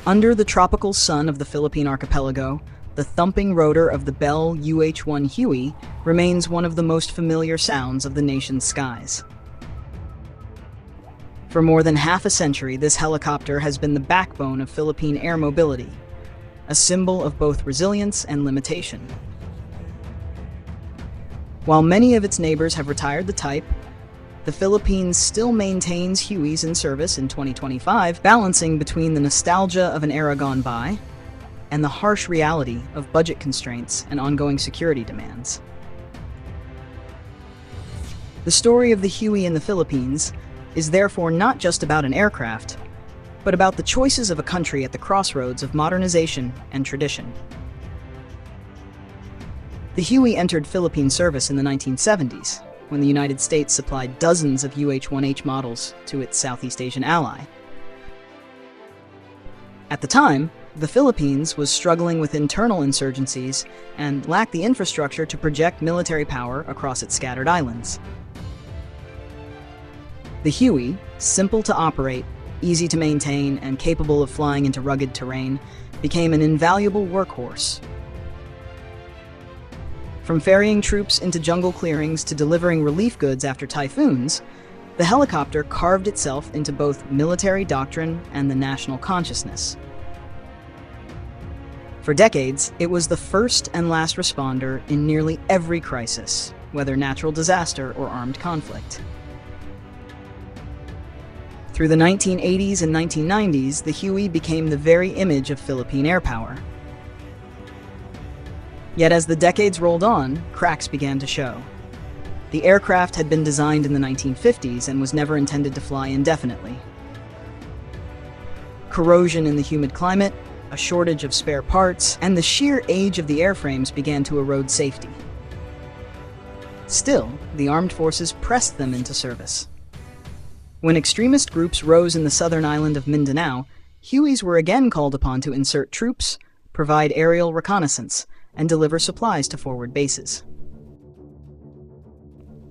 Under the tropical sun of the Philippine archipelago, the thumping rotor of the Bell UH-1 Huey remains one of the most familiar sounds of the nation's skies. For more than half a century, this helicopter has been the backbone of Philippine air mobility, a symbol of both resilience and limitation. While many of its neighbors have retired the type, the Philippines still maintains Hueys in service in 2025, balancing between the nostalgia of an era gone by and the harsh reality of budget constraints and ongoing security demands. The story of the Huey in the Philippines is therefore not just about an aircraft, but about the choices of a country at the crossroads of modernization and tradition. The Huey entered Philippine service in the 1970s, when the United States supplied dozens of UH-1H models to its Southeast Asian ally. At the time, the Philippines was struggling with internal insurgencies and lacked the infrastructure to project military power across its scattered islands. The Huey, simple to operate, easy to maintain, and capable of flying into rugged terrain, became an invaluable workhorse. From ferrying troops into jungle clearings to delivering relief goods after typhoons, the helicopter carved itself into both military doctrine and the national consciousness. For decades, it was the first and last responder in nearly every crisis, whether natural disaster or armed conflict. Through the 1980s and 1990s, the Huey became the very image of Philippine air power. Yet as the decades rolled on, cracks began to show. The aircraft had been designed in the 1950s and was never intended to fly indefinitely. Corrosion in the humid climate, a shortage of spare parts, and the sheer age of the airframes began to erode safety. Still, the armed forces pressed them into service. When extremist groups rose in the southern island of Mindanao, Hueys were again called upon to insert troops, provide aerial reconnaissance, and deliver supplies to forward bases.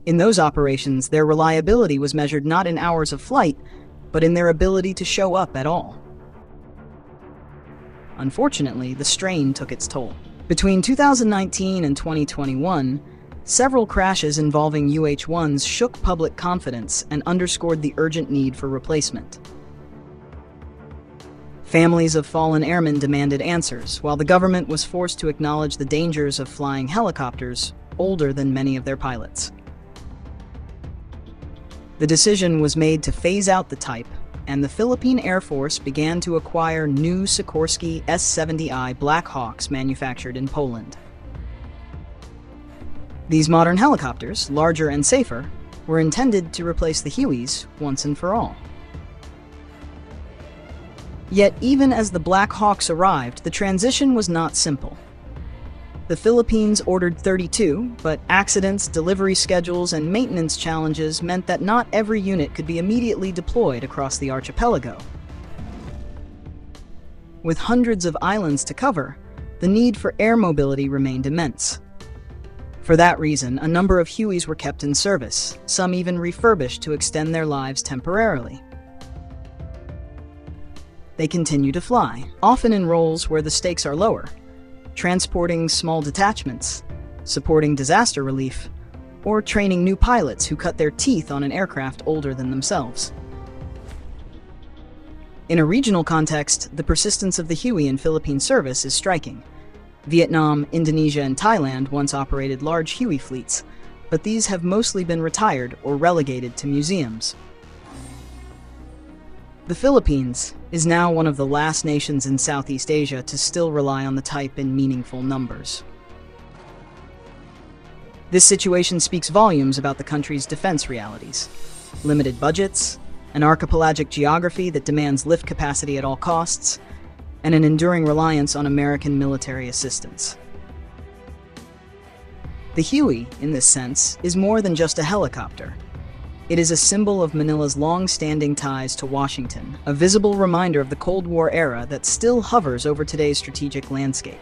In those operations, their reliability was measured not in hours of flight, but in their ability to show up at all. Unfortunately, the strain took its toll. Between 2019 and 2021, several crashes involving UH-1s shook public confidence and underscored the urgent need for replacement. Families of fallen airmen demanded answers, while the government was forced to acknowledge the dangers of flying helicopters older than many of their pilots. The decision was made to phase out the type, and the Philippine Air Force began to acquire new Sikorsky S-70I Black Hawks manufactured in Poland. These modern helicopters, larger and safer, were intended to replace the Hueys once and for all. Yet even as the Black Hawks arrived, the transition was not simple. The Philippines ordered 32, but accidents, delivery schedules, and maintenance challenges meant that not every unit could be immediately deployed across the archipelago. With hundreds of islands to cover, the need for air mobility remained immense. For that reason, a number of Hueys were kept in service, some even refurbished to extend their lives temporarily. They continue to fly, often in roles where the stakes are lower, transporting small detachments, supporting disaster relief, or training new pilots who cut their teeth on an aircraft older than themselves. In a regional context, the persistence of the Huey in Philippine service is striking. Vietnam, Indonesia, and Thailand once operated large Huey fleets, but these have mostly been retired or relegated to museums. The Philippines is now one of the last nations in Southeast Asia to still rely on the type in meaningful numbers. This situation speaks volumes about the country's defense realities: limited budgets, an archipelagic geography that demands lift capacity at all costs, and an enduring reliance on American military assistance. The Huey, in this sense, is more than just a helicopter. It is a symbol of Manila's long-standing ties to Washington, a visible reminder of the Cold War era that still hovers over today's strategic landscape.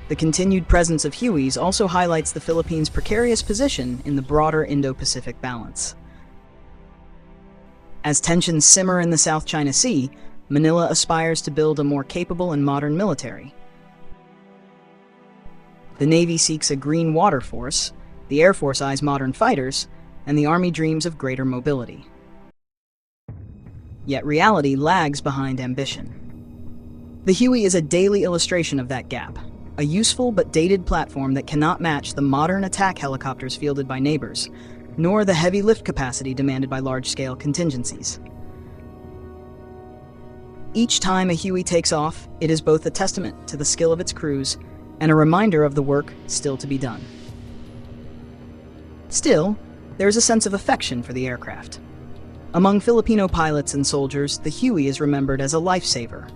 The continued presence of Hueys also highlights the Philippines' precarious position in the broader Indo-Pacific balance. As tensions simmer in the South China Sea, Manila aspires to build a more capable and modern military. The Navy seeks a green water force, the Air Force eyes modern fighters, and the Army dreams of greater mobility. Yet reality lags behind ambition. The Huey is a daily illustration of that gap, a useful but dated platform that cannot match the modern attack helicopters fielded by neighbors, nor the heavy lift capacity demanded by large-scale contingencies. Each time a Huey takes off, it is both a testament to the skill of its crews and a reminder of the work still to be done. Still, there is a sense of affection for the aircraft. Among Filipino pilots and soldiers, the Huey is remembered as a lifesaver.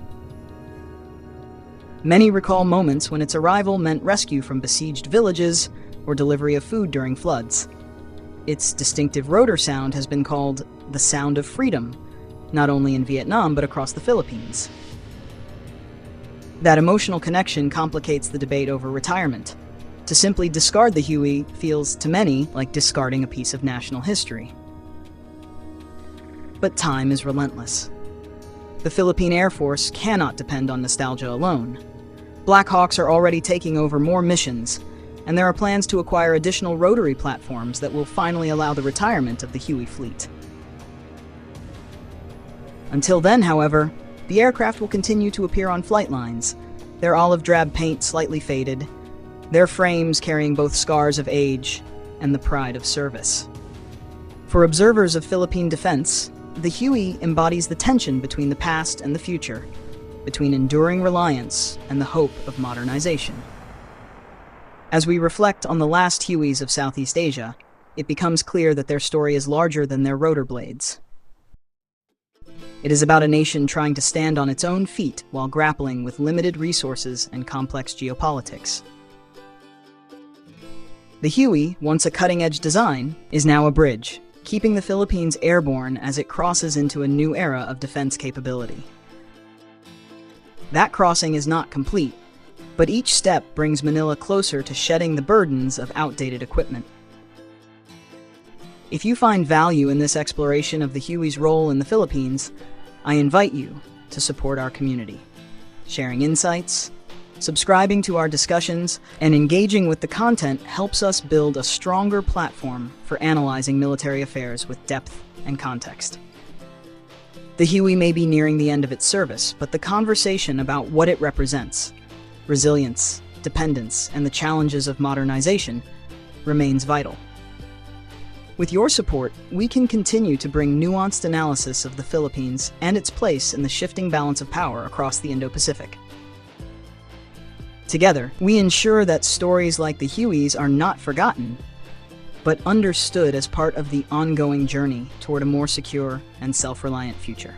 Many recall moments when its arrival meant rescue from besieged villages or delivery of food during floods. Its distinctive rotor sound has been called the sound of freedom, not only in Vietnam but across the Philippines. That emotional connection complicates the debate over retirement. To simply discard the Huey feels, to many, like discarding a piece of national history. But time is relentless. The Philippine Air Force cannot depend on nostalgia alone. Black Hawks are already taking over more missions, and there are plans to acquire additional rotary platforms that will finally allow the retirement of the Huey fleet. Until then, however, the aircraft will continue to appear on flight lines, their olive drab paint slightly faded, their frames carrying both scars of age and the pride of service. For observers of Philippine defense, the Huey embodies the tension between the past and the future, between enduring reliance and the hope of modernization. As we reflect on the last Hueys of Southeast Asia, it becomes clear that their story is larger than their rotor blades. It is about a nation trying to stand on its own feet while grappling with limited resources and complex geopolitics. The Huey, once a cutting-edge design, is now a bridge, keeping the Philippines airborne as it crosses into a new era of defense capability. That crossing is not complete, but each step brings Manila closer to shedding the burdens of outdated equipment. If you find value in this exploration of the Huey's role in the Philippines, I invite you to support our community, sharing insights, subscribing to our discussions, and engaging with the content helps us build a stronger platform for analyzing military affairs with depth and context. The Huey may be nearing the end of its service, but the conversation about what it represents, resilience, dependence, and the challenges of modernization, remains vital. With your support, we can continue to bring nuanced analysis of the Philippines and its place in the shifting balance of power across the Indo-Pacific. Together, we ensure that stories like the Hueys are not forgotten, but understood as part of the ongoing journey toward a more secure and self-reliant future.